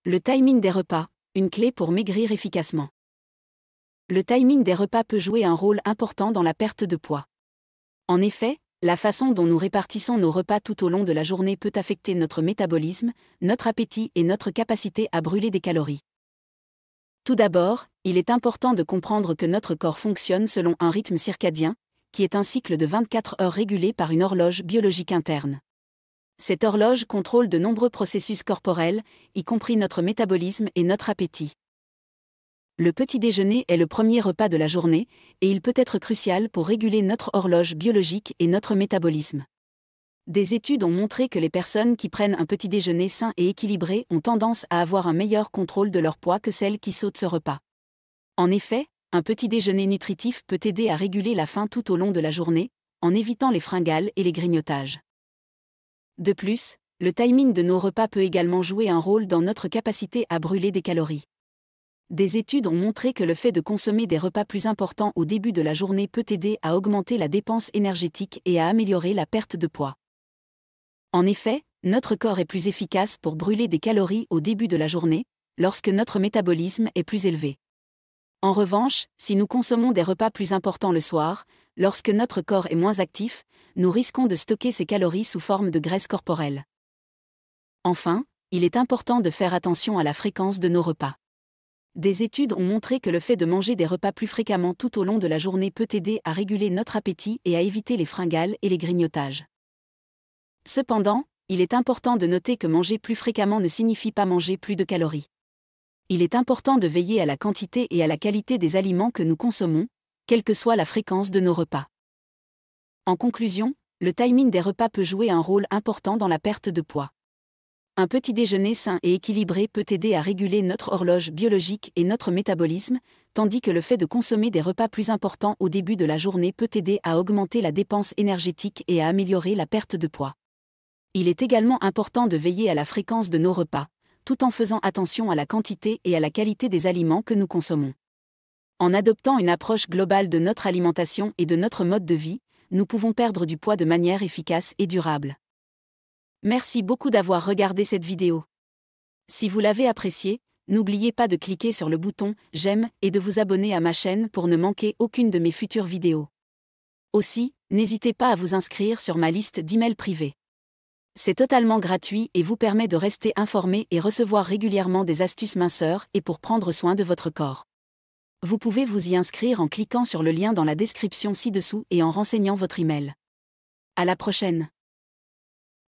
Le timing des repas, une clé pour maigrir efficacement. Le timing des repas peut jouer un rôle important dans la perte de poids. En effet, la façon dont nous répartissons nos repas tout au long de la journée peut affecter notre métabolisme, notre appétit et notre capacité à brûler des calories. Tout d'abord, il est important de comprendre que notre corps fonctionne selon un rythme circadien, qui est un cycle de 24 heures régulé par une horloge biologique interne. Cette horloge contrôle de nombreux processus corporels, y compris notre métabolisme et notre appétit. Le petit déjeuner est le premier repas de la journée, et il peut être crucial pour réguler notre horloge biologique et notre métabolisme. Des études ont montré que les personnes qui prennent un petit déjeuner sain et équilibré ont tendance à avoir un meilleur contrôle de leur poids que celles qui sautent ce repas. En effet, un petit déjeuner nutritif peut aider à réguler la faim tout au long de la journée, en évitant les fringales et les grignotages. De plus, le timing de nos repas peut également jouer un rôle dans notre capacité à brûler des calories. Des études ont montré que le fait de consommer des repas plus importants au début de la journée peut aider à augmenter la dépense énergétique et à améliorer la perte de poids. En effet, notre corps est plus efficace pour brûler des calories au début de la journée, lorsque notre métabolisme est plus élevé. En revanche, si nous consommons des repas plus importants le soir, lorsque notre corps est moins actif, nous risquons de stocker ces calories sous forme de graisse corporelle. Enfin, il est important de faire attention à la fréquence de nos repas. Des études ont montré que le fait de manger des repas plus fréquemment tout au long de la journée peut aider à réguler notre appétit et à éviter les fringales et les grignotages. Cependant, il est important de noter que manger plus fréquemment ne signifie pas manger plus de calories. Il est important de veiller à la quantité et à la qualité des aliments que nous consommons, quelle que soit la fréquence de nos repas. En conclusion, le timing des repas peut jouer un rôle important dans la perte de poids. Un petit déjeuner sain et équilibré peut aider à réguler notre horloge biologique et notre métabolisme, tandis que le fait de consommer des repas plus importants au début de la journée peut aider à augmenter la dépense énergétique et à améliorer la perte de poids. Il est également important de veiller à la fréquence de nos repas, tout en faisant attention à la quantité et à la qualité des aliments que nous consommons. En adoptant une approche globale de notre alimentation et de notre mode de vie, nous pouvons perdre du poids de manière efficace et durable. Merci beaucoup d'avoir regardé cette vidéo. Si vous l'avez appréciée, n'oubliez pas de cliquer sur le bouton « J'aime » et de vous abonner à ma chaîne pour ne manquer aucune de mes futures vidéos. Aussi, n'hésitez pas à vous inscrire sur ma liste d'emails privés. C'est totalement gratuit et vous permet de rester informé et recevoir régulièrement des astuces minceurs et pour prendre soin de votre corps. Vous pouvez vous y inscrire en cliquant sur le lien dans la description ci-dessous et en renseignant votre email. À la prochaine.